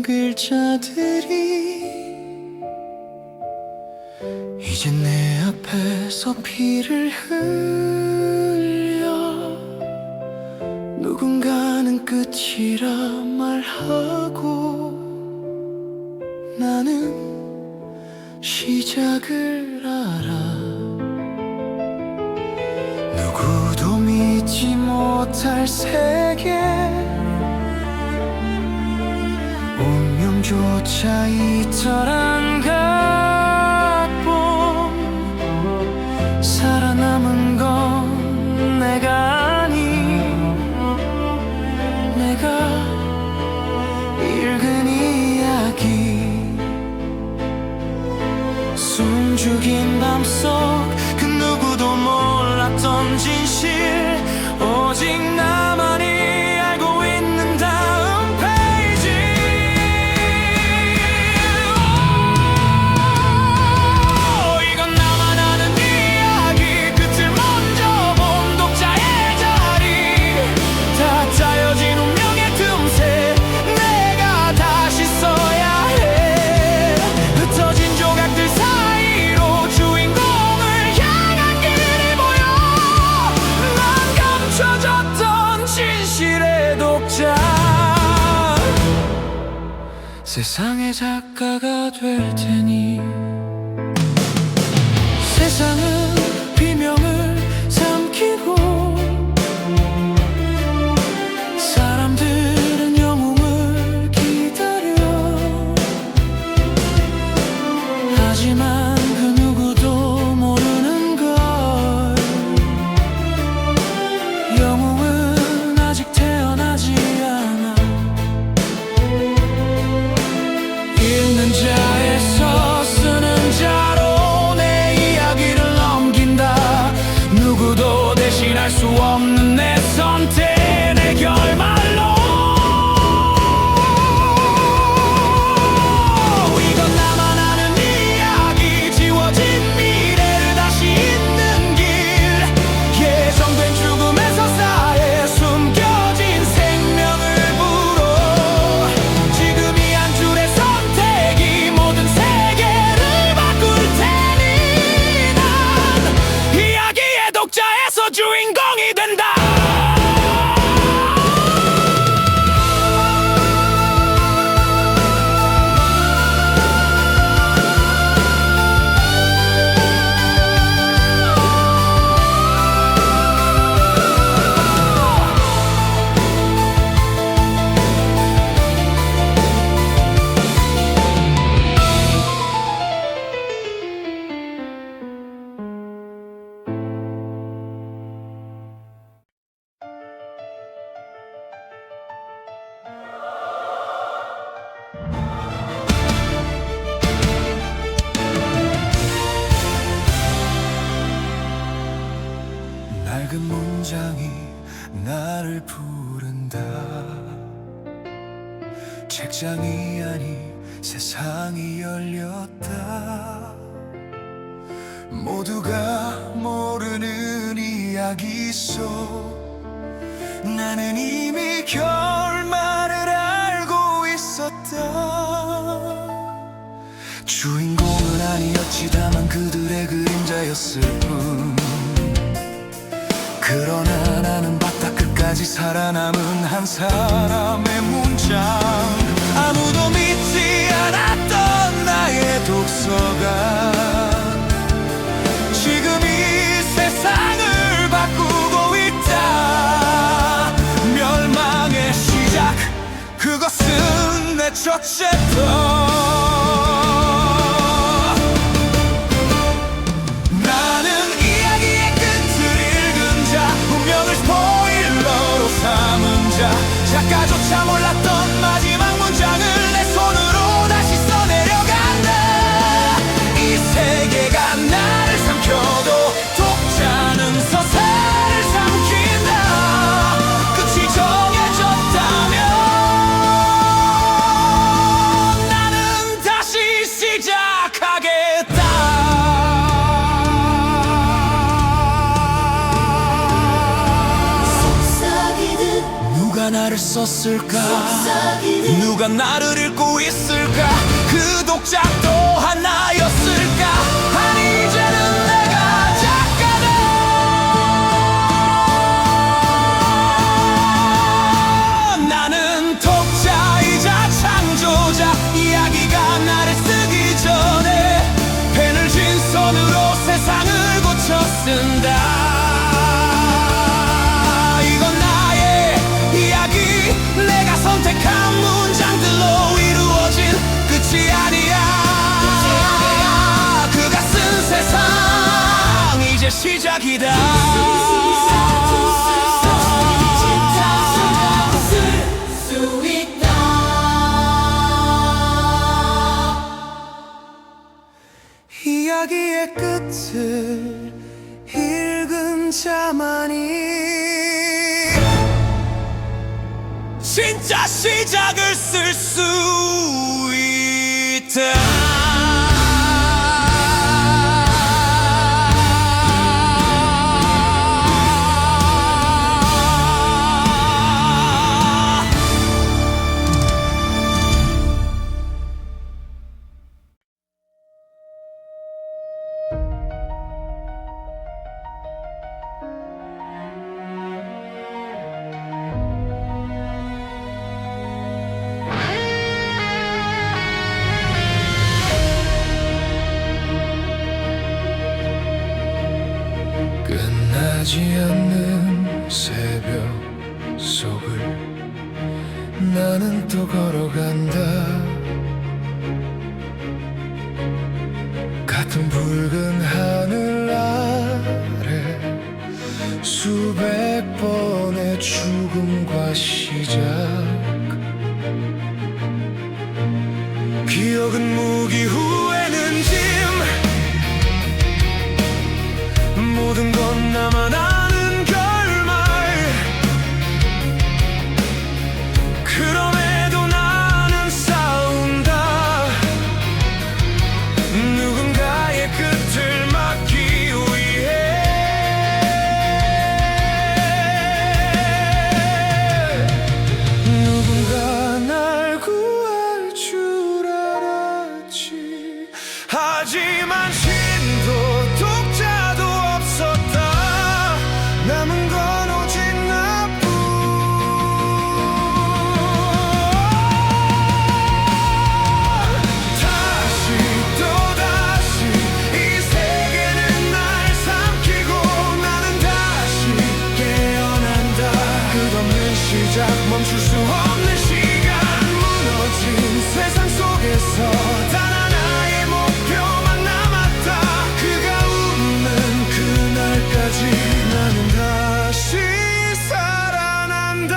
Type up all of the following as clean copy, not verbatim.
긴 글자들이 이제 내 앞에서 피를 흘려 누군가는 끝이라 말하고 나는 시작을 알아. 누구도 믿지 못할 세계, 운명조차 이터란 각본. 살아남은 건 내가 아니, 내가 읽은 이야기. 숨죽인 밤속 그 누구도 몰랐던 진실, 오직 나만이 알고 있는 다음 페이지. 이건 나만 아는 이야기, 끝을 먼저 본 독자의 자리. 다 짜여진 운명의 틈새 내가 다시 써야 해. 흩어진 조각들 사이로 주인공을 향한 길이 보여. 난 감춰졌던 진실의 독자, 세상의 작가가 될 테니. 세상은 비명을 삼키고 사람들은 영웅을 기다려. 하지만 그 누구도 모르는 걸, 영웅은 아직 태어나지 않아. 읽는 자에서 쓰는 자로 내 이야기를 넘긴다. 누구도 대신할 수 없는 내 선택, 내 결말로. 이건 나만 아는 이야기, 지워진 미래를 다시 잇는 길. 예정된 죽음에서 쌓여 숨겨진 생명을 불어. 지금 이 한 줄의 선택이 모든 세계를 바꿀 테니. 난 이야기의 독자에서 주인공이 된다. 낡은 문장이 나를 부른다. 책장이 아닌 세상이 열렸다. 모두가 모르는 이야기 속 나는 이미 결말을 알고 있었다. 주인공은 아니었지, 다만 그들의 그림자였을 뿐. 그러나 나는 바닥 끝까지 살아남은 한 사람의 문장. 아무도 믿지 않았던 나의 독서가 지금 이 세상을 바꾸고 있다. 멸망의 시작, 그것은 내 첫 챕터. 작가조차 몰랐던 마지막 문장을 내 손으로 다시 써내려간다. 이 세계가 나를 삼켜도 독자는 서사를 삼킨다. 끝이 정해졌다면 나는 다시 시작하겠다. 누가 나를 썼을까? 누가 나를 읽고 있을까? 그 독자 또 하나였을까? 아니 이제는 내가 작가다. 나는 독자이자 창조자. 이야기가 나를 쓰기 전에 펜을 쥔 손으로 세상을 고쳐 쓴다. 선택한 문장들로 이루어진 끝이 아니야. 그가 쓴 세상 이제 시작이다. 이야기의 끝을 읽은 자만이 진짜 시작을 쓸 수 있다. 끝나지 않는 새벽 속을 나는 또 걸어간다. 같은 붉은 하늘 아래 수백 번의 죽음과 시작. 기억은 무기 후에는 짐. 모든 건 나만 아는 결말. 그럼에도 나는 싸운다. 누군가의 끝을 막기 위해. 누군가 날 구할 줄 알았지. 하지만 신도 독자도 없었다. 남은 건 오직 나뿐. 다시 또다시 이 세계는 날 삼키고 나는 다시 깨어난다. 끝없는 시작, 멈출 수 없는 시간. 무너진 세상 속에서 단 하나의 목표만 남았다. 그가 웃는 그날까지 나는 다시 살아난다.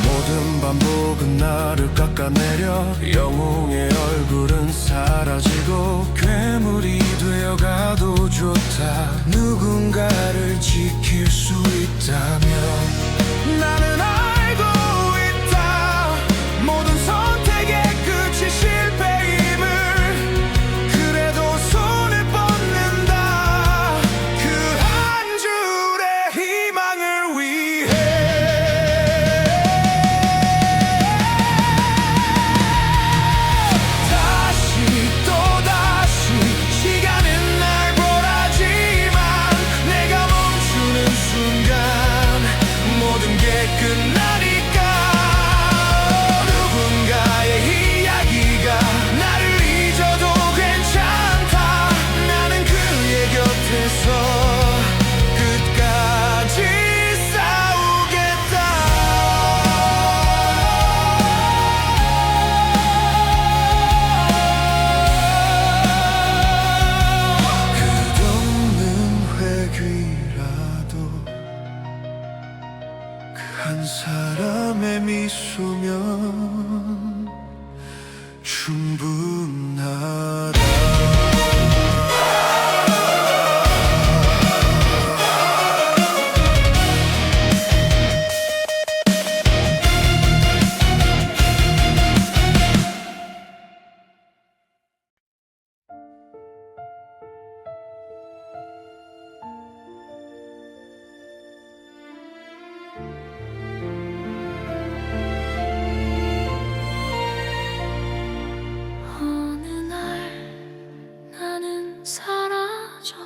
모든 반복은 나를 깎아내려 영웅의 얼굴은 사라지고 괴물이 되어가도 좋다. 누군가를 지킬 수 있다면 나는 알고 있다. 모든 선택의 끝이 실패임을. 그래도 손을 뻗는다. 그 한 줄의 희망을 위해. 다시 또다시 시간은 날 보라지만 내가 멈추는 순간 모든 게 끝나니까. 누군가의 이야기가 나를 잊어도 괜찮다. 나는 그의 곁에서 끝까지 싸우겠다. 끝없는 회귀라도 그 한 사람의 미소면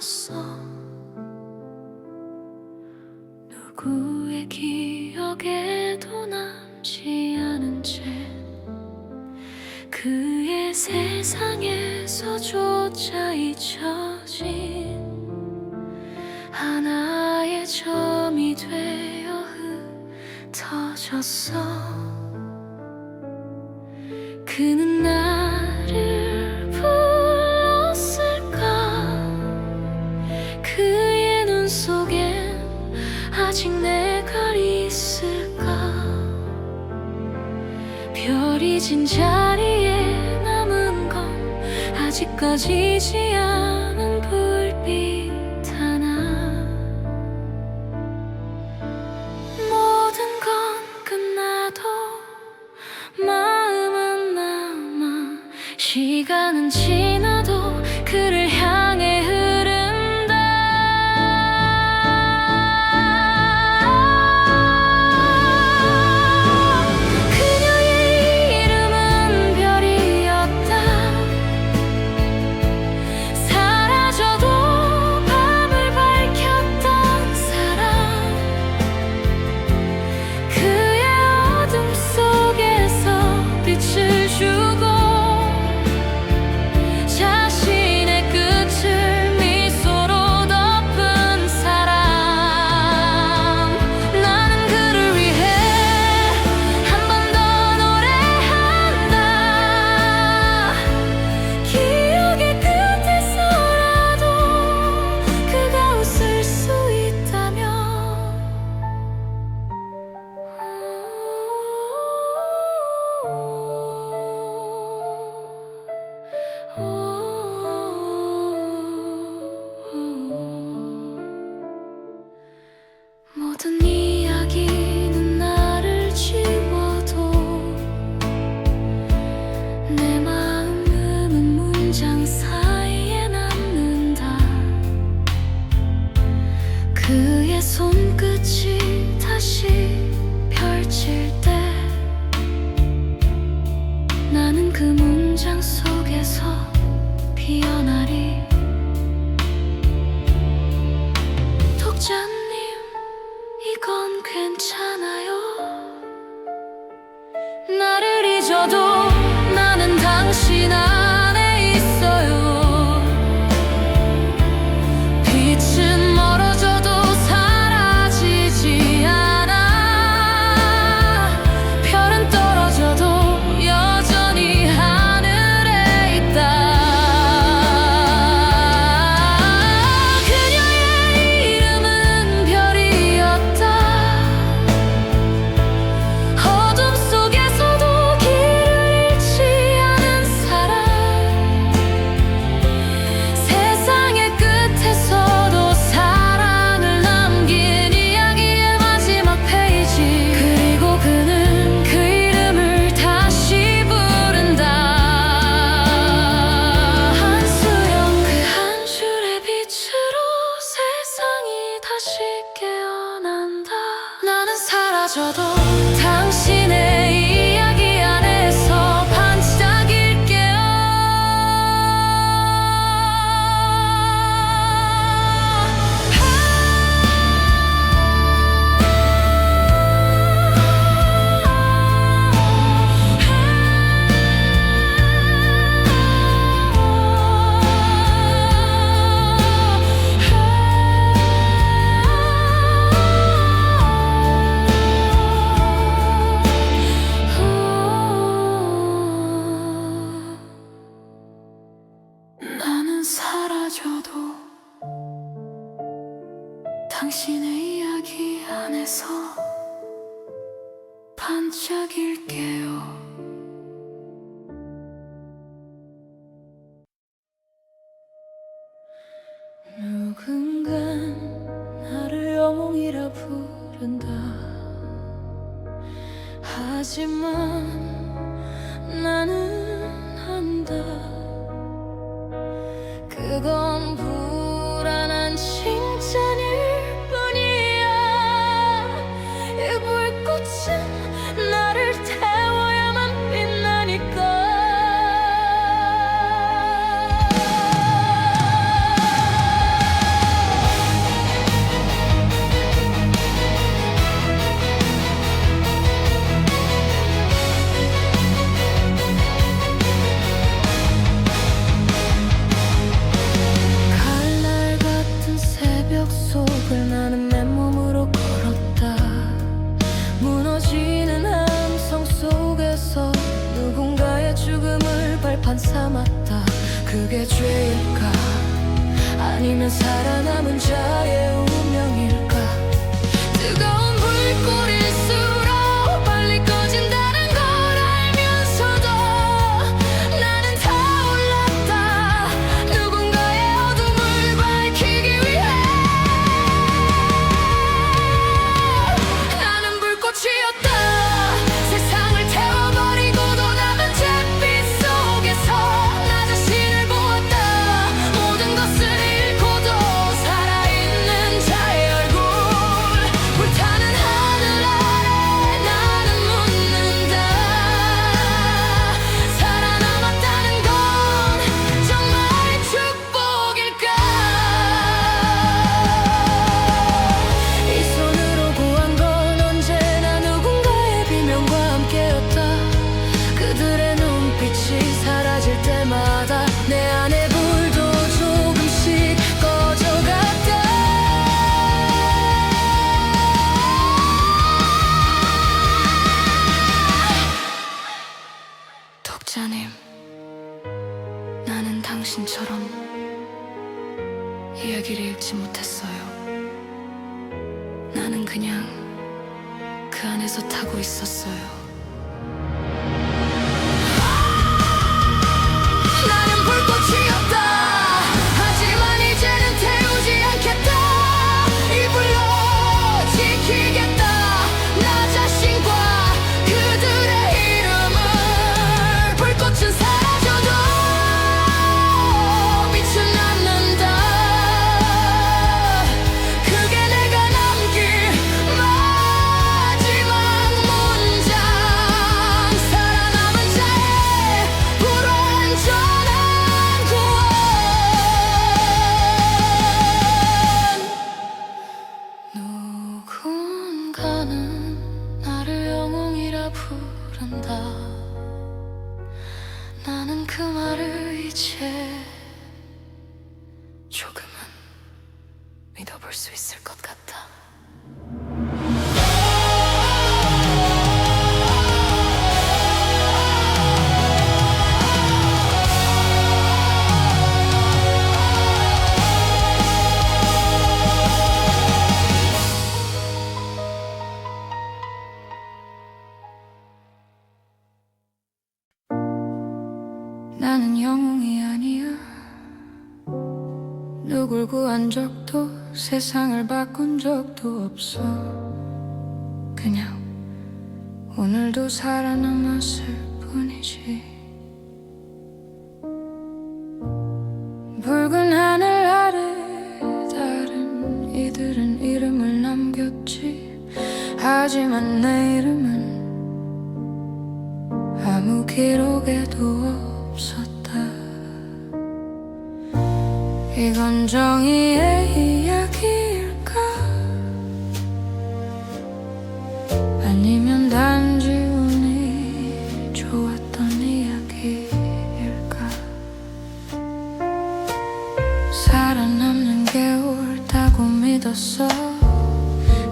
없어. 누구의 기억에도 남지 않은 채 그의 세상에서조차 잊혀진 하나의 점이 되어 흩어졌어. 그는 나를 불렀을까? 그의 눈 속엔 아직 내가 있을까? 별이 진 자리에 남은 건 아직까지 지 않은 불빛 하나. 모든 건 끝나도 마음은 남아. 시간은 지나도 그를 향해 흐른다. 그녀의 이름은 별이었다. 사라져도 밤을 밝혔던 사람. 그의 어둠 속에서 빛을 주고 자신의 끝을 미소로 덮은 사람. 나는 그를 위해 한 번 더 노래한다. 기억의 끝에서라도 그가 웃을 수 있다면. 모든 이야기는 나를 지워도 내 마음은 문장 사이에 남는다. 그의 손끝이 다시 펼칠 때 나는 그 문장 속에서 피어나리. 독자님, 이건 괜찮아요. 나를 잊어도 나는 당신 안에 있어요. 빛은 멀어져도 사라지지 않아. 별은 떨어져도 여전히 하늘에 있다. 그녀의 이름은 별이었다. 어둠 속에서도 길을 잃지 않은 사람. 세상의 끝에서도 사랑을 남긴 이야기의 마지막 페이지. 그리고 그는 그 이름을 다시 부른다. 한수영 그 한 줄의 빛으로 세상이 다시 깨어난다. 나는 사라져도 당신의 이야기 안에서 반짝일게요. 나는 사라져도 당신의 이야기 안에서 반짝일게요. 누군간 나를 영웅이라 부른다. 하지만 나는 안다. 그건 불안한 칭찬일 뿐이야. 이 불꽃은 나를 태워야만 빛나니까. 아니면 살아남은 자의 운명일까? 뜨거운 불꽃일수록 빨리 꺼진다는 걸 알면서도 나는 타올랐다. 누군가의 어둠을 밝히기 위해 나는 불꽃이었다. 세상을 태워버리고도 남은 잿빛 속에서 나 자신을 보았다. 모든 것을 잃고도 살아있는 자의 얼굴, 불타는 하늘 아래 나는 묻는다. 살아남았다는 건 정말 축복일까? 이 손으로 구한 건 언제나 누군가의 비명과 함께였다. 그들의 눈빛이 사라질 때마다 내 안의 불도 조금씩 꺼져갔다. 독자님, 나는 당신처럼 이야기를 읽지 못했어요. 나는 그냥 그 안에서 타고 있었어요. 나는 불꽃이었다. 하지만 이제는 태우지 않겠다. 이 불로 지키겠다. 나 자신과 그들의 이름을. 불꽃은 사라져도 빛은 남는다. 그게 내가 남길 마지막 문장. 살아남은 자의 불완전한 구원. 누군가는 나를 영웅이라 부른다. 나는 그 말을 이제 조금은 믿어볼 수 있을 것 같아. 나는 영웅이 아니야. 누굴 구한 적도 세상을 바꾼 적도 없어. 그냥 오늘도 살아남았을 뿐이지. 붉은 하늘 아래 다른 이들은 이름을 남겼지. 하지만 내 이름은 아무 기록에도 없었다. 이건 정의의 이야기일까? 아니면 단지 운이 좋았던 이야기일까? 살아남는 게 옳다고 믿었어.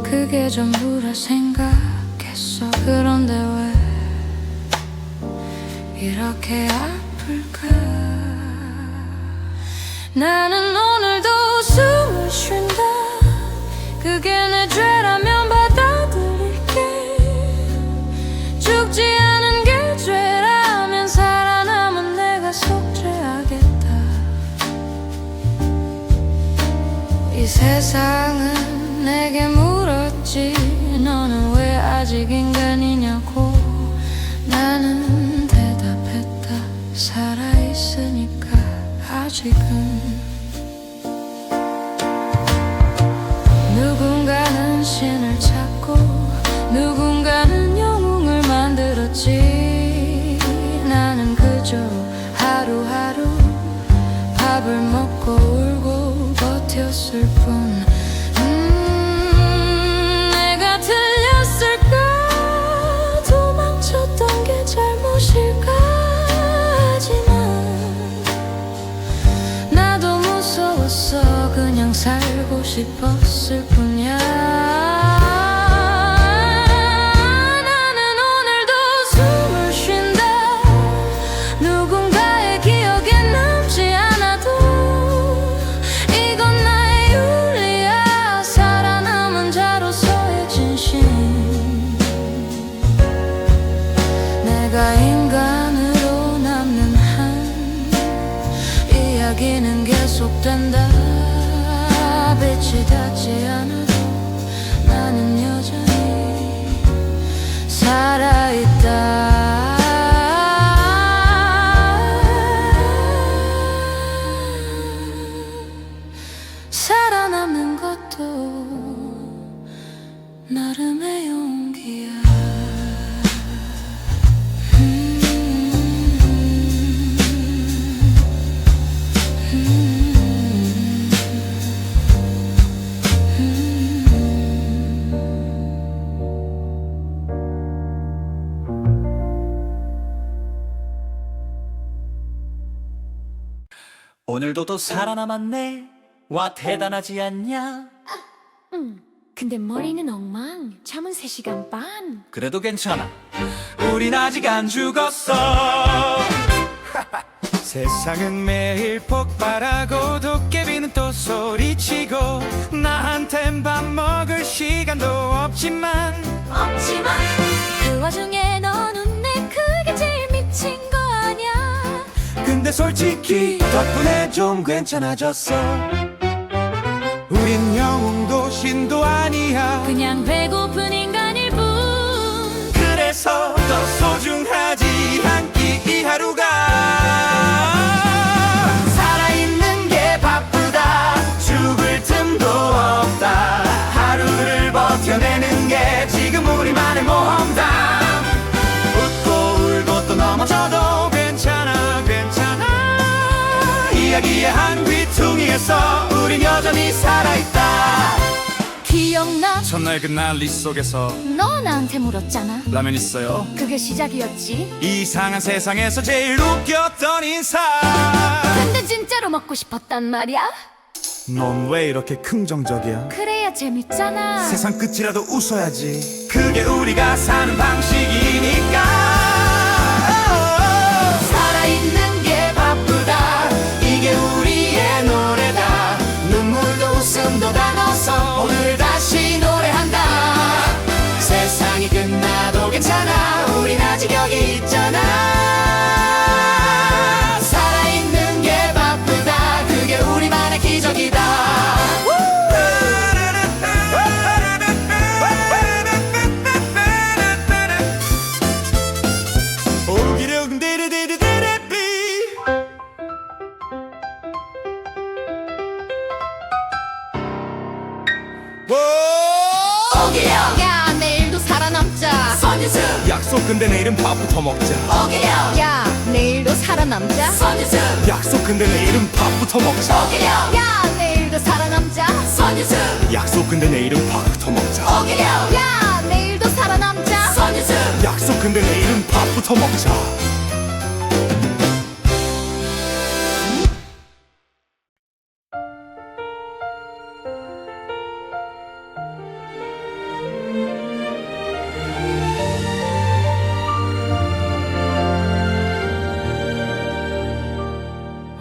그게 전부라 생각했어. 그런데 왜 이렇게 아플까? 나는 오늘도 숨을 쉰다. 그게 내 죄라면 받아들일게. 죽지 않은 게 죄라면 살아남은 내가 속죄하겠다. 이 세상은 내게 물었지. 너는 왜 아직 인간이냐고. 나는 대답했다. 살아있으니까 아직은. 누군가는 신을 찾고 누군가는 영웅을 만들었지. 나는 그저 하루하루 밥을 먹고 울고 버텼을 뿐. 내가 틀렸을까? 도망쳤던 게 잘못일까? 하지만 나도 무서웠어. 그냥 살고 싶었을 뿐이야. 나는 오늘도 숨을 쉰다. 누군가의 기억에 남지 않아도 이건 빛이 닿지 않아도 나는 여전히 살아있다. 살아남는 것도 나름의 용기야. 오늘도 또 살아남았네. 와, 대단하지 않냐? 근데 머리는 엉망. 잠은 3시간 반. 그래도 괜찮아. 우린 아직 안 죽었어. 세상은 매일 폭발하고 도깨비는 또 소리치고 나한텐 밥 먹을 시간도 없지만 그 와중에 너는 내 그게 제일 미친 거 아냐. 근데 솔직히 덕분에 좀 괜찮아졌어. 우린 영웅도 신도 아니야. 그냥 배고픈 인간일 뿐. 그래서 더 소중하지 않기 이 하루가. 살아있는 게 바쁘다. 죽을 틈도 없다. 하루를 버텨내는 게 지금 우리만의 모험담. 웃고 울고 또 넘어져도 괜찮아 괜찮아. 이야기의 한 귀퉁이에서 우린 여전히 살아있다. 기억나? 첫날 그 난리 속에서 너 나한테 물었잖아. 라면 있어요? 그게 시작이었지. 이상한 세상에서 제일 웃겼던 인사. 근데 진짜로 먹고 싶었단 말이야. 넌 왜 이렇게 긍정적이야? 그래야 재밌잖아. 세상 끝이라도 웃어야지. 그게 우리가 사는 방식이니까. 살아있는 게 바쁘다. 이게 우리의 노래다. 눈물도 웃음도 다 넣어서 오늘 다시 노래한다. 세상이 끝나도 괜찮아. 우린 아직 여기 있잖아. 살아있는 게 바쁘다. 그게 우리만의 기적이다. 야, 내일도 살아남자. 선유승 약속 근데 내일은 밥부터 먹자. 야, 내일도 살아남자. 선유승 약속 근데 내일은 밥부터 먹자. 야, 내일도 살아남자. 선유승 약속 근데 내일은 밥부터 먹자. 야, 내일도 살아남자. 선유승 약속 근데 내일은 밥부터 먹자.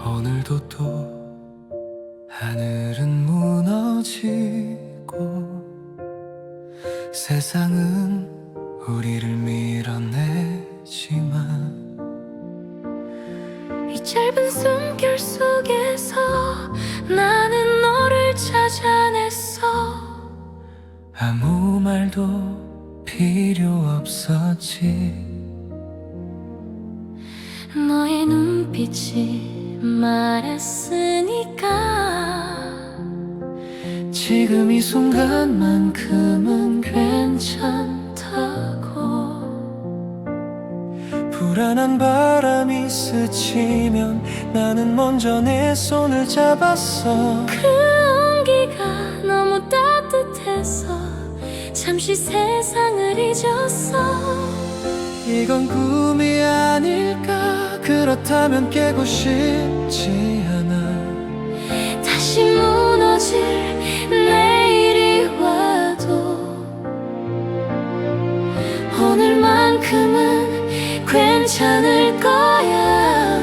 오늘도 또 하늘은 무너지고 세상은 우리를 밀어내지만 이 짧은 숨결 속에서 나는 너를 찾아냈어. 아무 말도 필요 없었지. 너의 눈빛이 말했으니까 지금 이 순간만큼은 괜찮다고. 불안한 바람이 스치면 나는 먼저 내 손을 잡았어. 그 온기가 너무 따뜻해서 잠시 세상을 잊었어. 이건 꿈이 아닐까. 그렇다면 깨고 싶지 않아. 다시 무너질 내일이 와도 오늘만큼은 괜찮을 거야.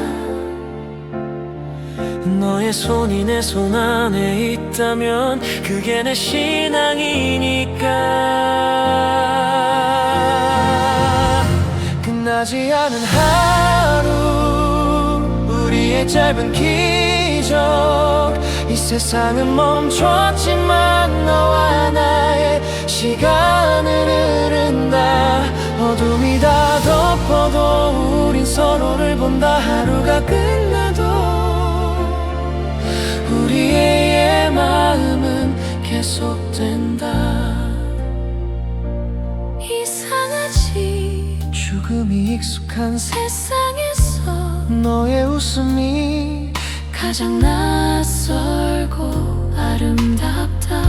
너의 손이 내 손 안에 있다면 그게 내 신앙이니까. 끝나지 않은 하루, 우리의 짧은 기적. 이 이 세상은 멈췄지만 너와 나의 시간은 흐른다. 어둠이 다 덮어도 우린 서로를 본다. 하루가 끝나도 우리의 마음은 계속된다. 이상하지 죽음이 익숙한 세상에서 너의 웃음이 가장 낯설고 아름답다.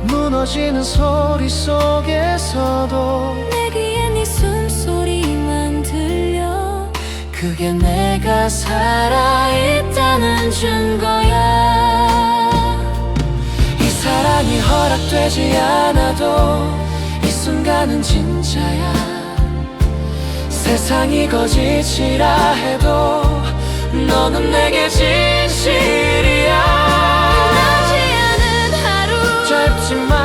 무너지는 소리 속에서도 내 귀에 네 숨소리만 들려. 그게 내가 살아있다는 증거야. 이 사랑이 허락되지 않아도 이 순간은 진짜야. 세상이 거짓이라 해도 너는 내게 진실이야. 끝나지 않은 하루 짧지만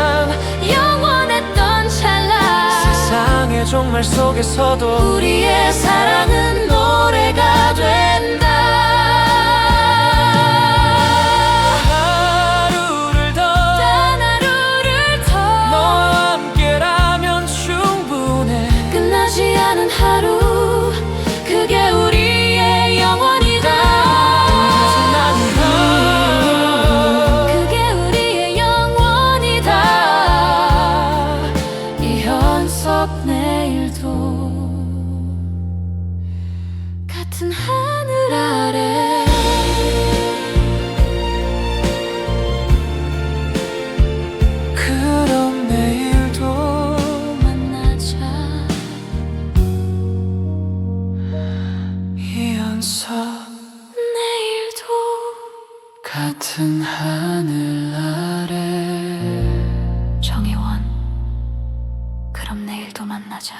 영원했던 찰나. 세상의 종말 속에서도 우리의 사랑은 노래가 된다. 하루를 더 단 하루를 더 너와 함께라면 충분해. 끝나지 않은 하루 그게 우리의 영원이다. 그게 우리의 영원이다. 이현석 내일도 같은 하늘 아래 그럼 내일도 만나자. 이연석 내일도 같은 하늘 아래. 정혜원, 그럼 내일도 만나자.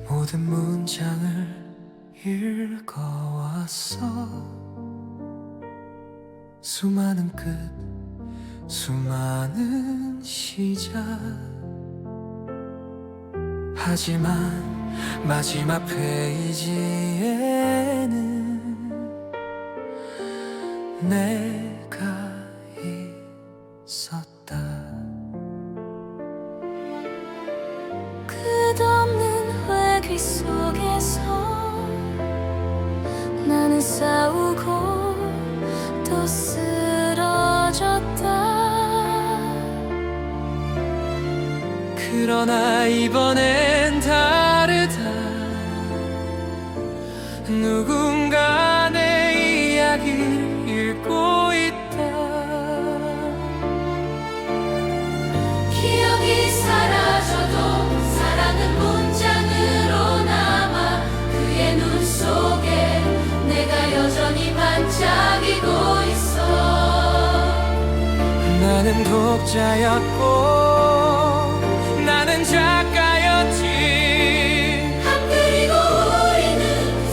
모든 문장을 읽어왔어. 수많은 끝, 수많은 시작. 하지만 마지막 페이지에는 내가 있었다. 끝없는 회귀 속에서 나는 싸우고 또 쓰러졌다. 그러나 이번엔 다르다. 누군가 내 이야기를 읽고 있다. 기억이 사라져도 사랑은 문장으로 남아. 그의 눈 속에 내가 여전히 반짝이고 있어. 나는 독자였고 나는 작가였지. 그리고 우리는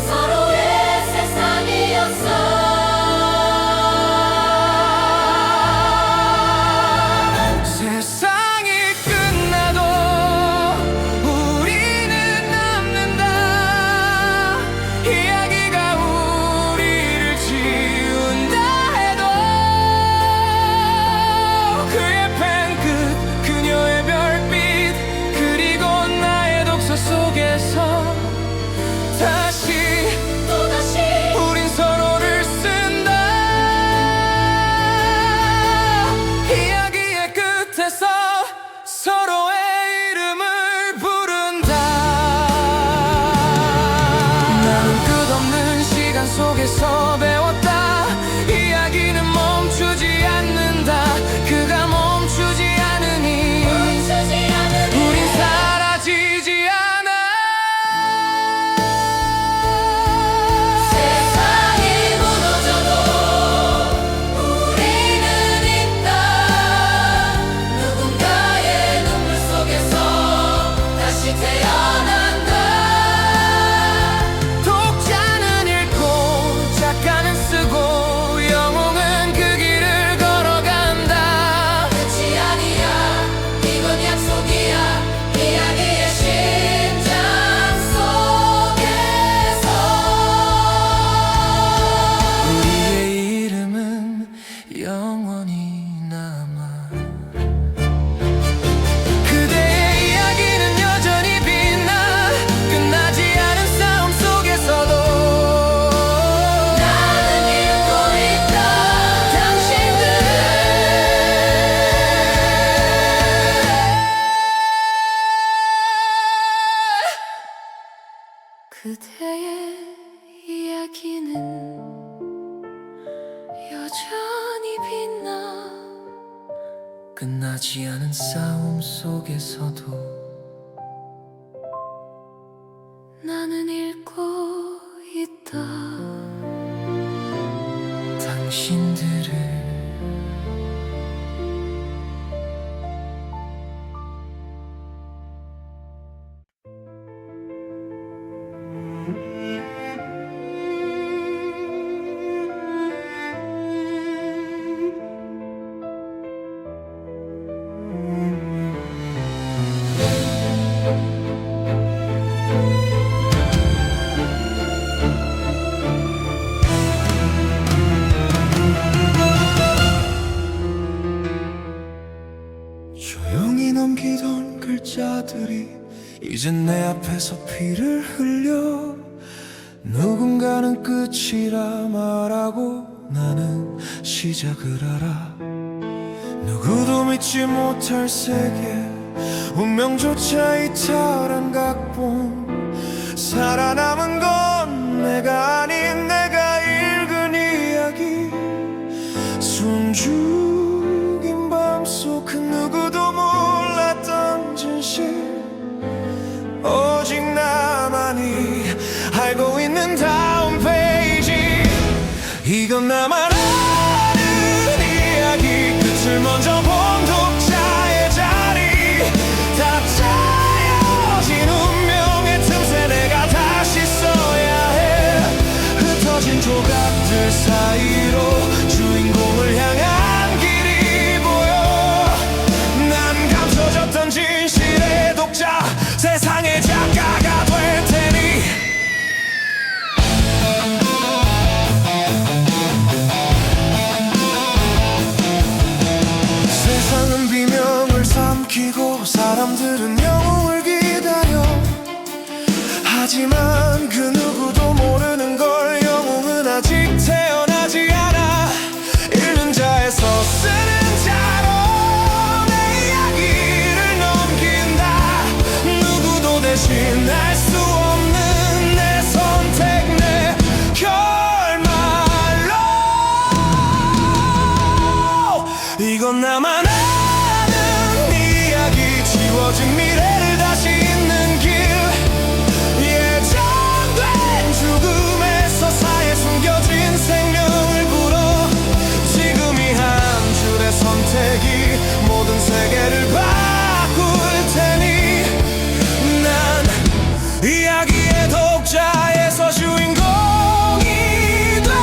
서로의 세상이었어. 세상이 끝나도 우리는 남는다. 이야기가 우리를 지운다 해도 그의 펜 끝 그녀 끝나지 않은 싸움 속에서도 나는 읽고 있다. 당신들을 조용히 넘기던 글자들이 이젠 내 앞에서 피를 흘려. 누군가는 끝이라 말하고 나는 시작을 알아. 누구도 믿지 못할 세계, 운명조차 이탈한 각본. 살아남은 건 내가 아닌 내가 읽은 이야기. 숨죽인 밤속 그 누구도 몰랐던 진실, 오직 나만이 알고 있는 다음 페이지. 이건 나만 아는 이야기. 끝을 먼저 본 독자의 자리. 다 짜여진 운명의 틈새 내가 다시 써야 해. 흩어진 조각들 사이로 주인공을 향한 길이 보여. 난 감춰졌던 진실의 독자, 세상의 작가가 될 테니. 세상은 비명을 삼키고 사람들은 영웅을 기다려. 하지만 그 누구도 모르는 걸, 영웅은 아직 태어나지 않아. 읽는 자에서 쓰는 자로 내 이야기를 넘긴다. 누구도 대신할 수 없는 내 선택, 내 결말로. 이건 나만 아는 이야기. 지워진 미래를 다시 잇는 길. 예정된 죽음에서 사이에 숨겨진 생명을 불어. 지금 이 한 줄의 선택이 모든 세계를 바꿀 테니. 난 이야기의 독자에서 주인공이 된다.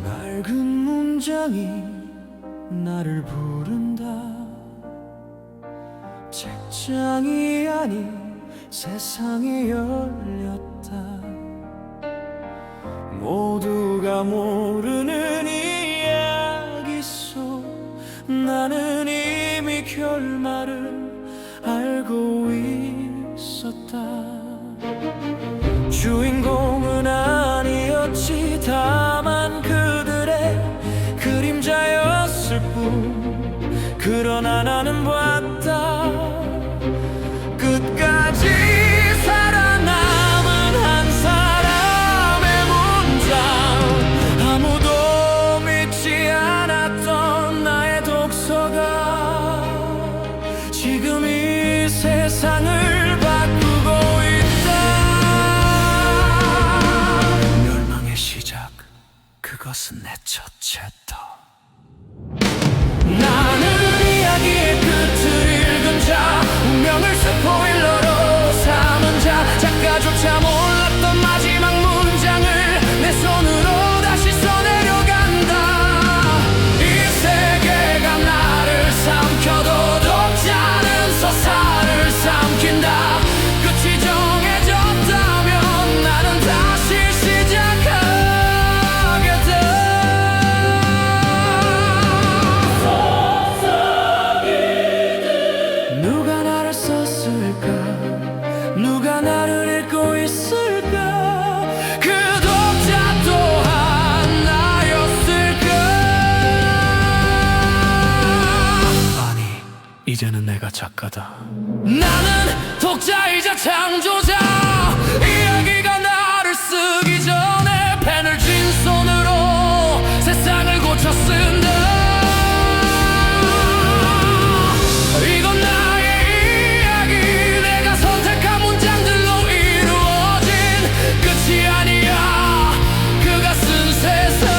낡은 문장이 나를 부른다. 책장이 아닌 세상이 열렸다. 모두가 모르는 이야기 속 나는 이미 결말을 알고 있었다. 주인공은 아니었지. 다만 그들의 그림자였을 뿐. 그러나 나는 봤다. 끝까지 살아남은 한 사람의 문장. 아무도 믿지 않았던 나의 독서가 지금 이 세상을 바꾸고 있다. 멸망의 시작, 그것은 내 첫 챕터. 나는 이야기의 끝을 이제는 내가 작가다. 나는 독자이자 창조자. 이야기가 나를 쓰기 전에 펜을 쥔 손으로 세상을 고쳐 쓴다. 이건 나의 이야기. 내가 선택한 문장들로 이루어진 끝이 아니야. 그가 쓴 세상.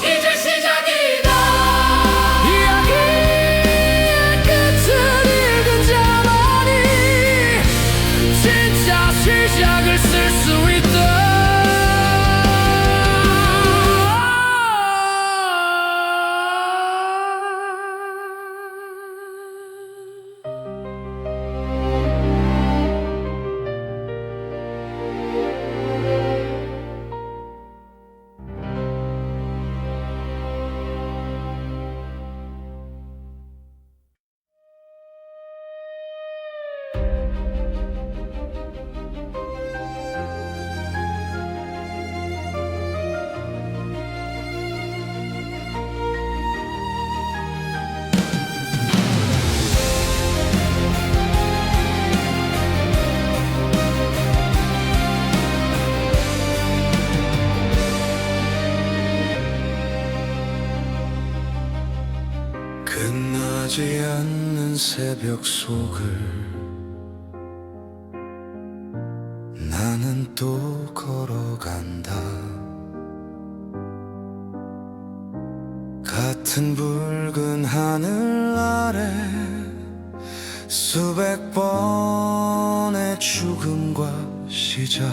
이제 시작이다. 이야기의 끝을 읽은 자만이 진짜 시작을 쓸 수 있다. 끝나지 않는 새벽 속을 나는 또 걸어간다. 같은 붉은 하늘 아래 수백 번의 죽음과 시작.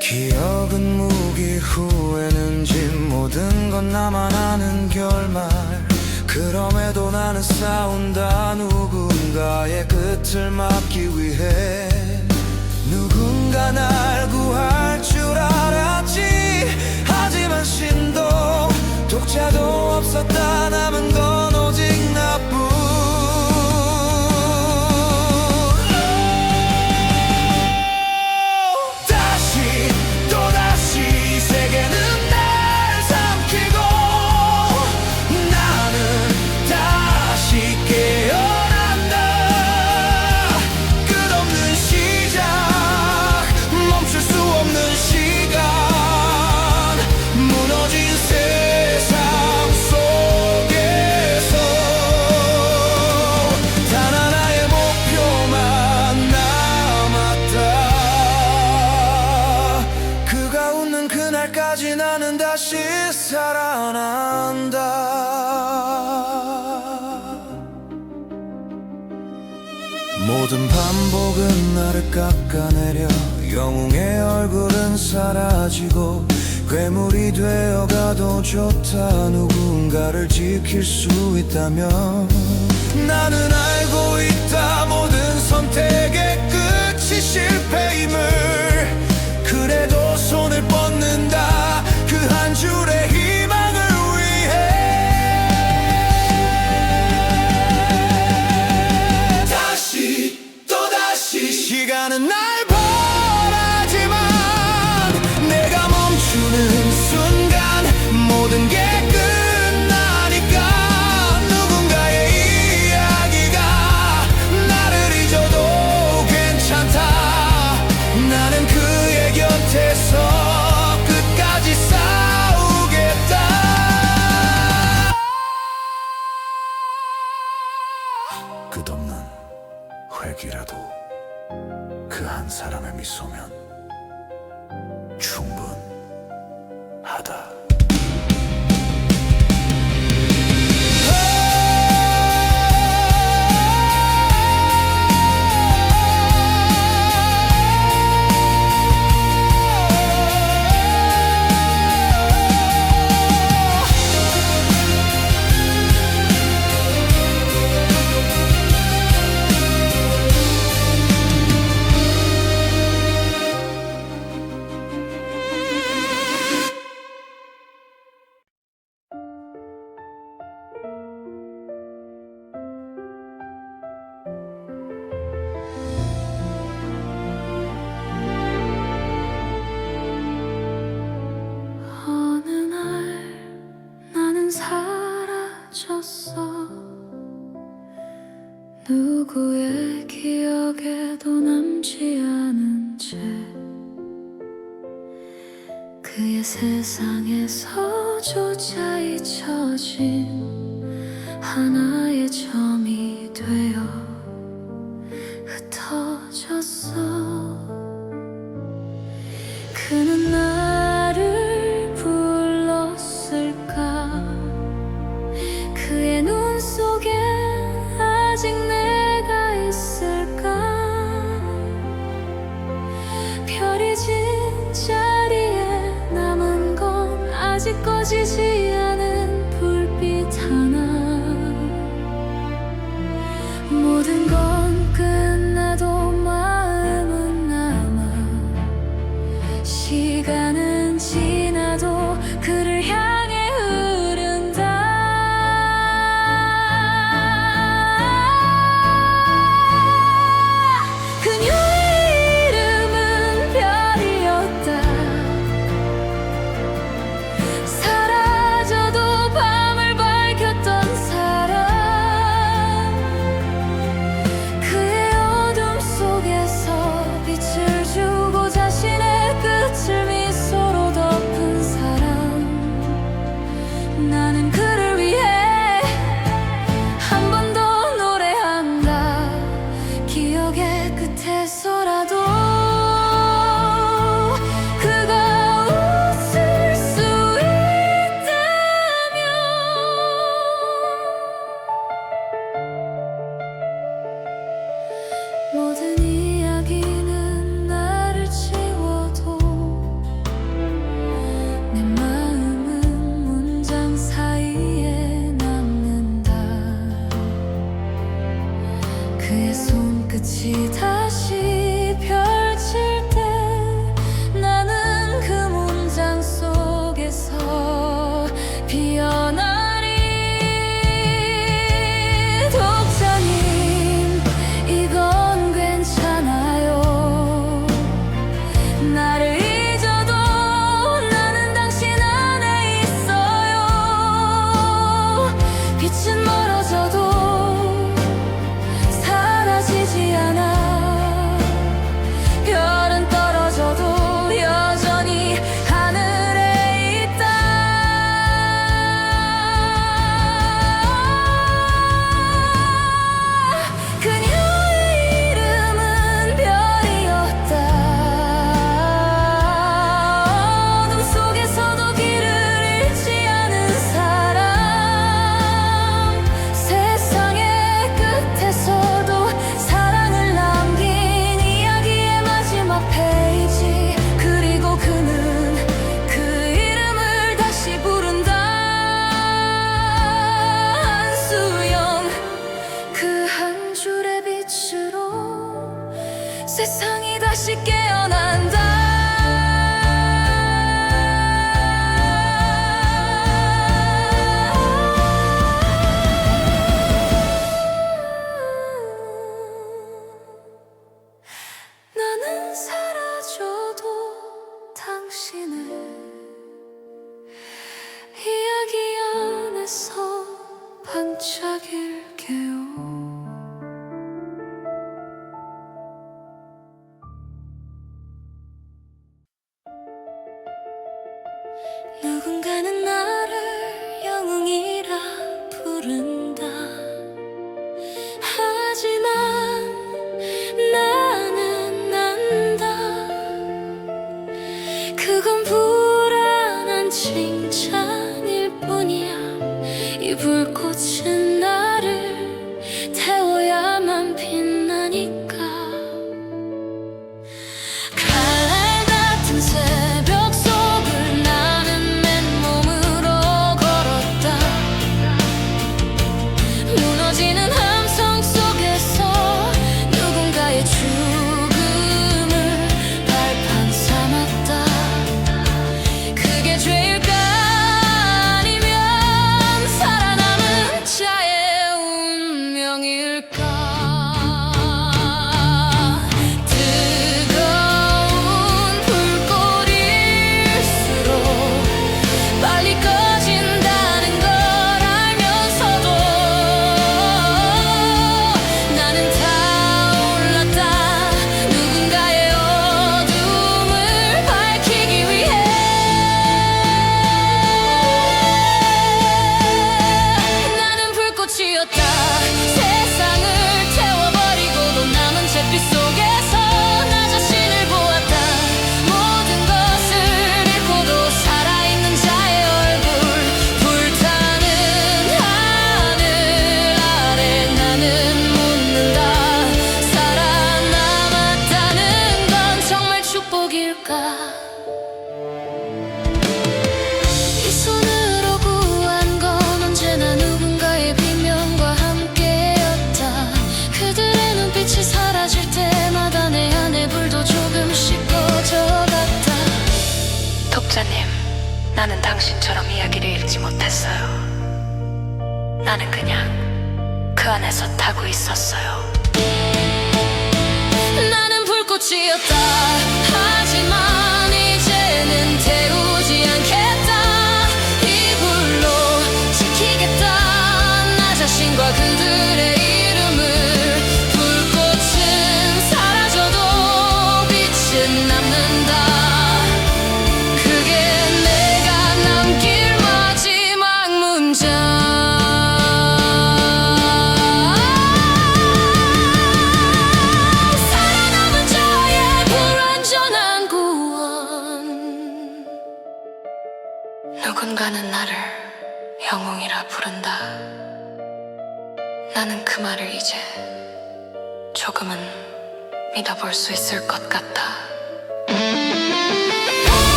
기억은 무기, 후회는 짐, 모든 건 나만 아는 결말. 그럼에도 나는 싸운다. 누군가의 끝을 막기 위해. 누군가 날 구할 줄 알았지. 하지만 신도 독자도 없었다. 남은 건 오직 나뿐. 그날까지 나는 다시 살아난다. 모든 반복은 나를 깎아내려 영웅의 얼굴은 사라지고 괴물이 되어가도 좋다. 누군가를 지킬 수 있다면. 나는 알고 있다. 모든 선택의 끝이 실패임을. 그래도 손을 뻗는다. 그 한 줄의 희망을 위해. 다시 또다시 시간은 날 벌하지만 내가 멈추는 순간 모든 게 끝나니까. 누군가의 이야기가 나를 잊어도 괜찮다. 나는 그의 곁에서 끝까지 싸우겠다. 끝없는 회귀라도 그 한 사람의 미소면 충분하다. 사라졌어. 누구의 기억에도 남지 않은 채 그의 세상에서조차 잊혀진 하나의 점이 되어 흩어졌어. 그는 나를 불렀을까? 그의 눈 속에 아직 내가 있을까? 별이 진 자리에 남은 건 아직 꺼지지 않은 불빛 하나. 모든 건 끝나도 마음은 남아. 시간은 지나도 그를 향해 흐른다. 그녀의 이름은 별이었다. 사라져도 밤을 밝혔던 사람. 그의 어둠 속에서 빛을 주고 자신의 끝을 미소로 덮은 사람. 나는 그를 위해 한 번 더 노래한다. 기억의 끝에서라도 그가 웃을 수 있다면. 모든 이야기는 나를 지워도 내 마음은 문장 사이에 남는다. 그의 손끝이 다시 펼칠 때 나는 그 문장 속에서 피어나리. 독자님, 이건 괜찮아요. 나를 잊어도 나는 당신 안에 있어요. 빛은 멀어져도 사라지지 않아. 별은 떨어져도 여전히 하늘에 있다. 그녀의 이름은 별이었다. 어둠 속에서도 길을 잃지 않은 사람. 세상의 끝에서도 사랑을 남긴 이야기의 마지막 페이지. 그리고 그는 그 이름을 다시 부른다. 한수영, 그 한 줄의 빛으로 세상이 다시 깨어난다. 나는 사라져도 당신을 이야기 안에서 반짝일게요. 누군가는 나를 영웅이라 부른다. 하지만 나는 안다. 그건 불안한 칭찬일 뿐이야. 이 불꽃은 나를 태워야만 빛나니까. 칼날 같은 새벽 속을 나는 맨몸으로 걸었다. 무너지는 함성 속에서 누군가의 죽음을 발판 삼았다. 그게 죄일까? 독자님, 나는 당신처럼 이야기를 읽지 못했어요. 나는 그냥 그 안에서 타고 있었어요. 나는 불꽃이었다. 하지만 이제는 태우지 않겠다. 이 불로 지키겠다. 나 자신과 그들의 이름을. 불꽃은 사라져도 빛은 남는다. 그게 내가 남길 마지막 문장. 살아남은 자의 불완전한 구원. 누군가는 나를 영웅이라 부른다. 나는 그 말을 이제 조금은 믿어볼 수 있을 것 같다.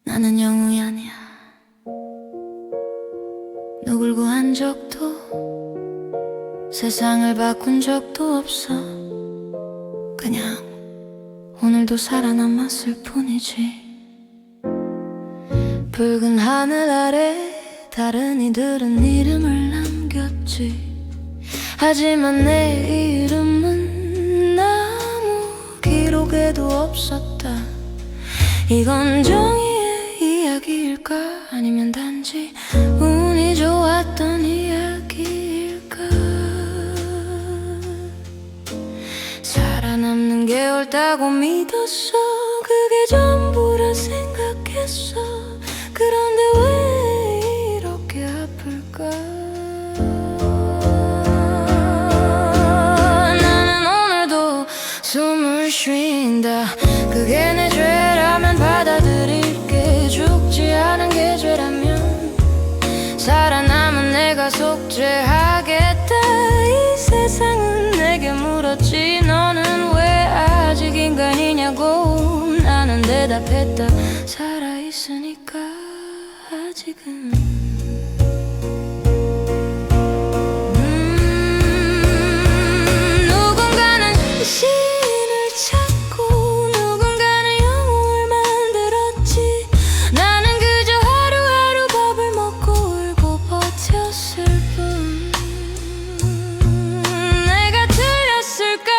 나는 영웅이 아니야. 누굴 구한 적도 세상을 바꾼 적도 없어. 그냥 오늘도 살아남았을 뿐이지. 붉은 하늘 아래 다른 이들은 이름을 남겼지. 하지만 내 이름은 아무 기록에도 없었다. 이건 정의의 이야기일까? 아니면 단지 운이 좋았던 이야기일까? 살아남는 게 옳다고 믿었어. 그게 전부라 생각했어. 그런데 왜 이렇게 아플까? 나는 오늘도 숨을 쉰다. 그게 내 죄라면 받아들일게. 죽지 않은 게 죄라면 살아남은 내가 속죄하겠다. 이 세상은 내게 물었지. 너는 왜 아직 인간이냐고. 나는 대답했다. 살아있으니까 아직은. 누군가는 신을 찾고 누군가는 영웅을 만들었지. 나는 그저 하루하루 밥을 먹고 울고 버텼을 뿐. 내가 틀렸을까?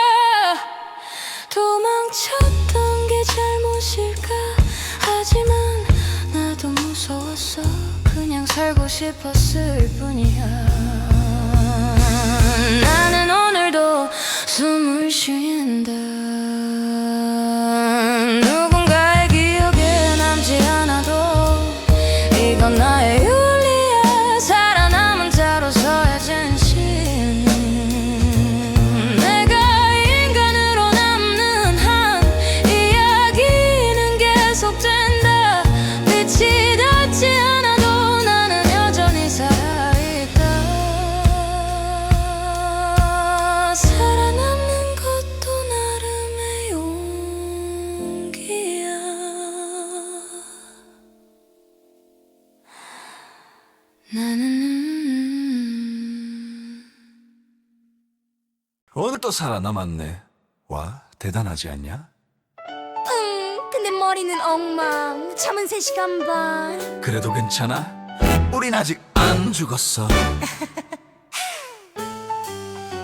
도망쳤던 게 잘못일까? 하지만 나도 무서웠어. 그냥 살고 싶었을 뿐이야. 나는 오늘도 숨을 쉰다. 누군가의 기억에 남지 않아도 이건 나의 윤리야. 살아남은 자로서의 진실. 내가 인간으로 남는 한 이야기는 계속된다. 빛이 닿지 않아도 나는 여전히 살아있다. 살아남는 것도 나름의 용기야. 나는 오늘 또 살아남았네. 와, 대단하지 않냐? 근데 머리는 엉망. 잠은 3시간 반. 그래도 괜찮아. 우린 아직 안 죽었어.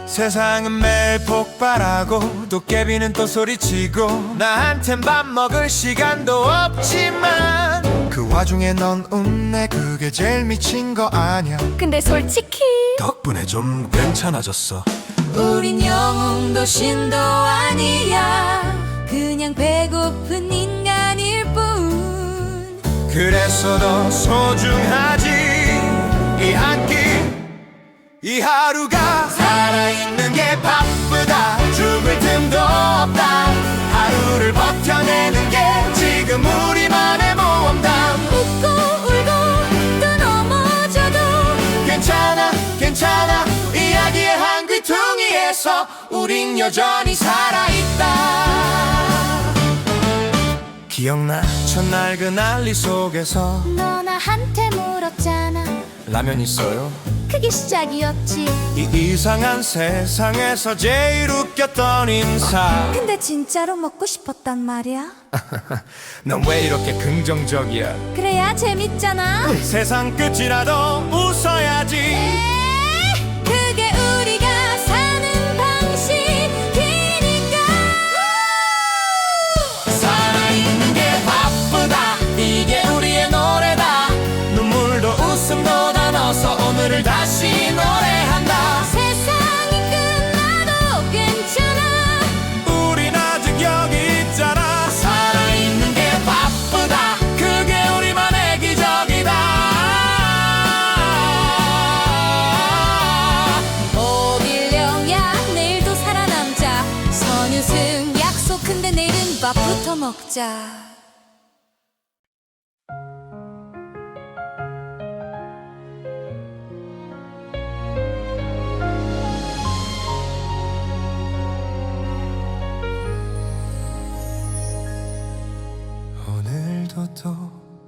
세상은 매일 폭발하고 도깨비는 또 소리치고 나한텐 밥 먹을 시간도 없지만 그 와중에 넌 웃네. 그게 제일 미친 거 아냐. 근데 솔직히 덕분에 좀 괜찮아졌어. 우린 영웅도 신도 아니야. 그냥 배고픈 인간일 뿐. 그래서 더 소중하지 이 한 끼 이 하루가. 살아있는 게 바쁘다. 죽을 틈도 없다. 하루를 속에서 우린 여전히 살아있다. 기억나 첫날 그 난리 속에서 너 나한테 물었잖아. 라면 있어요? 그게 시작이었지. 이 이상한 세상에서 제일 웃겼던 인사. 근데 진짜로 먹고 싶었단 말이야. 넌 왜 이렇게 긍정적이야? 그래야 재밌잖아. 세상 끝이라도 웃어야지. 그게 우리가 사는 방식이니까. 살아있는 게 바쁘다. 이게 우리의 노래다. 눈물도 웃음도 다 넣어서 오늘을 다시 노래한다. 세상이 끝나도 괜찮아. 우린 아직 여기 있잖아. 살아있는 게 바쁘다. 그게 우리만의 기적이다. 오길령야 내일도 살아남자. 선유승 약속. 근데 내일은 밥부터 먹자. 오늘도 또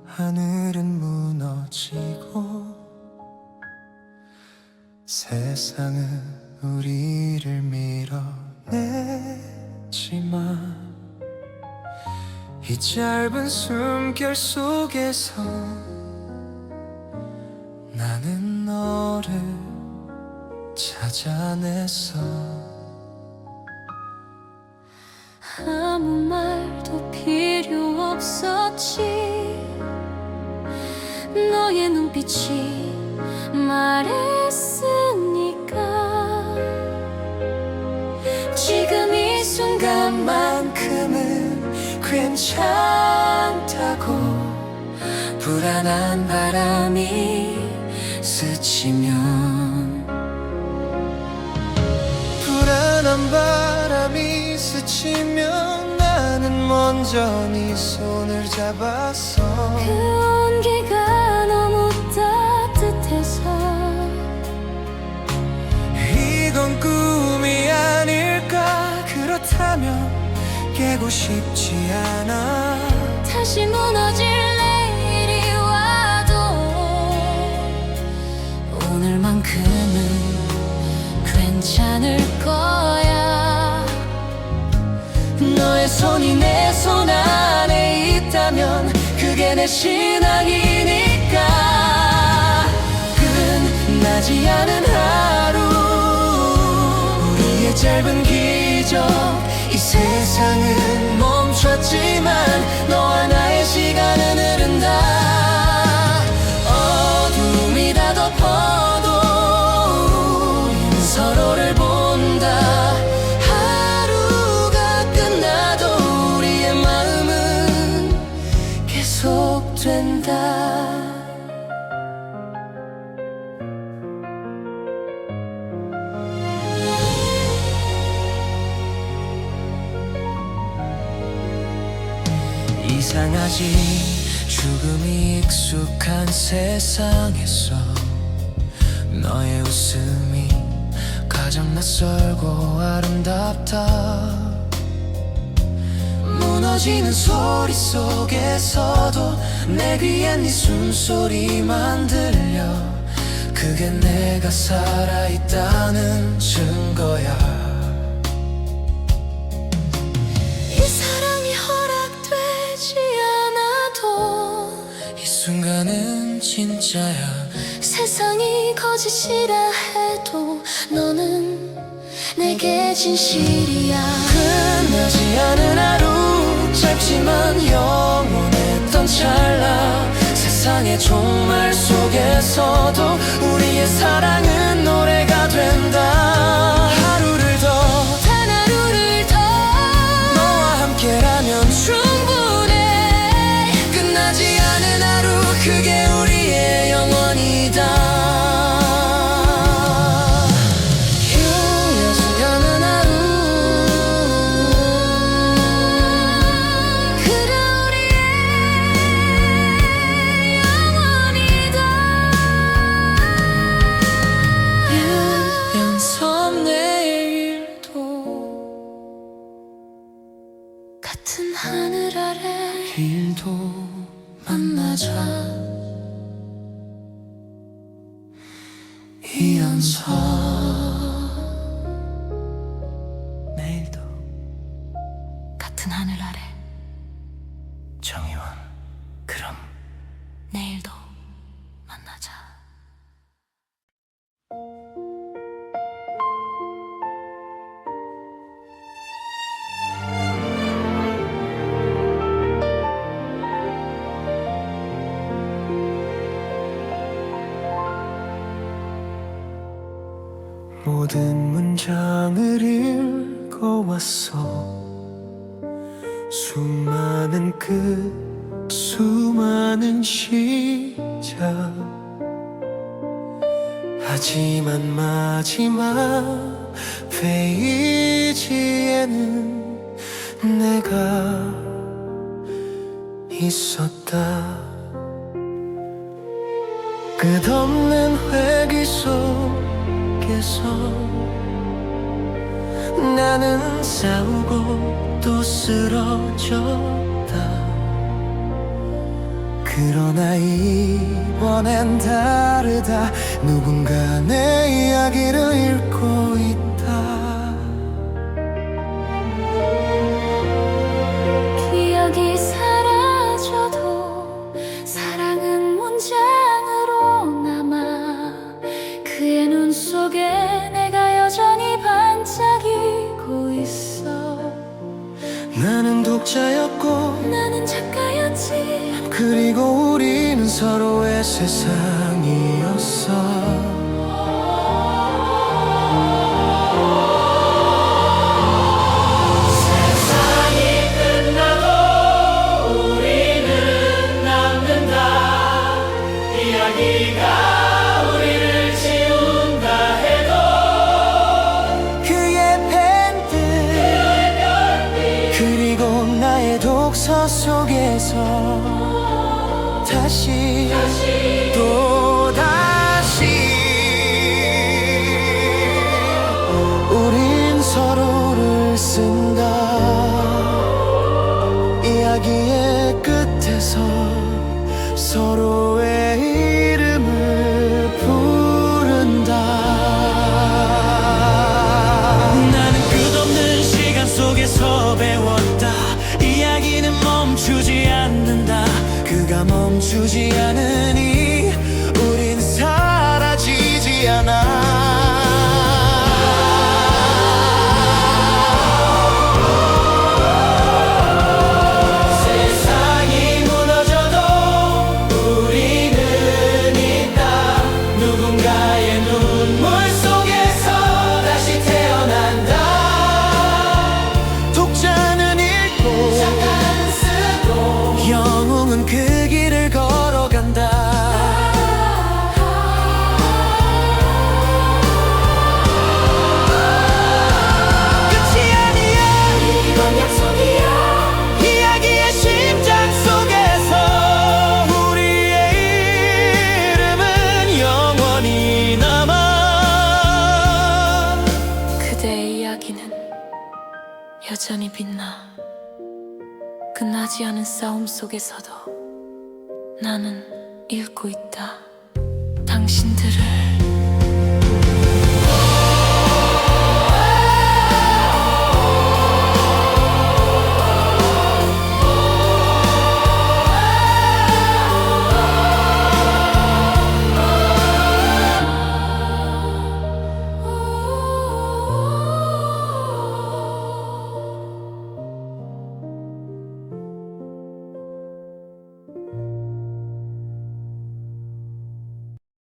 하늘은 무너지고 세상은 우리를 밀어내지만 이 짧은 숨결 속에서 나는 너를 찾아냈어. 아무 말도 필요 없었지. 너의 눈빛이 말했으니까. 지금 이 순간만큼은 괜찮다고. 불안한 바람이 스치면 불안한 바람이 스치면 나는 먼저 네 손을 잡았어. 그 온기가 너무 따뜻해서. 이건 꿈이 아닐까. 그렇다면 깨고 싶지 않아. 다시 무너질 내일이 와도 오늘만큼은 괜찮을 거야. 너의 손이 내 손 안에 있다면 그게 내 신앙이니까. 끝나지 않은 하루, 우리의 짧은 기적. 이 세상은 멈췄지만 너와 나의 시간은 흐른다. 어둠이 다 덮어도 우린 서로를 본다. 하루가 끝나도 우리의 마음은 계속된다. 이상하지 죽음이 익숙한 세상에서 너의 웃음이 가장 낯설고 아름답다. 무너지는 소리 속에서도 내 귀엔 네 숨소리만 들려. 그게 내가 살아있다는 증거야. 이 사랑이 허락되지 않아도 이 순간은 진짜야. 세상이 거짓이라 해도 너는 내게 진실이야. 끝나지 않은 하루, 짧지만 영원했던 찰나. 세상의 종말 속에서도 우리의 사랑은 노래가 된다. 하루를 더, 단 하루를 더 너와 함께라면 충분해. 끝나지 않은 하루, 그게 우리의 영원이다. 휴여지 않은 하루, 그래 우리의 영원이다. 유연선 같은 하늘 아래 길도 만나자. 이연서 내일도 같은 하늘 아래 정의원 그럼 내일도 만나자. 모든 문장을 읽어왔어. 수많은 끝, 수많은 시작. 하지만 마지막 페이지에는 내가 있었다. 끝없는 회귀 속에서 나는 싸우고 또 쓰러졌다. 그러나 이번엔 다르다. 누군가 내 이야기를 읽고 있다. 기억이 사라져도 사랑은 문장으로 남아. 그의 눈 속에 내가 여전히 반짝이고 있어. 나는 독자였고 나는 작가였지. 그리고 우리는 서로의 세상이었어. 그리고 나의 독서 속에서 다시 또 다시 우린 서로를 쓴다. 이야기의 끝에서 서로의 이름을 부른다. 나는 끝없는 시간 속에서 배웠다. 이야기는 멈추지 않는다. 그가 멈추지 않으니 우린 사라지지 않아. 세상이 무너져도 우리는 있다. 누군가의 눈물 속에서 다시 태어난다. 독자는 읽고 작가는 쓰고 영웅은 그 길을 걸어간다. 끝이 아니야. 이건 약속이야. 이야기의 심장 속에서 우리의 이름은 영원히 남아. 그대의 이야기는 여전히 빛나. 끝나지 않은 싸움 속에서도 나는 읽고 있다. 당신들을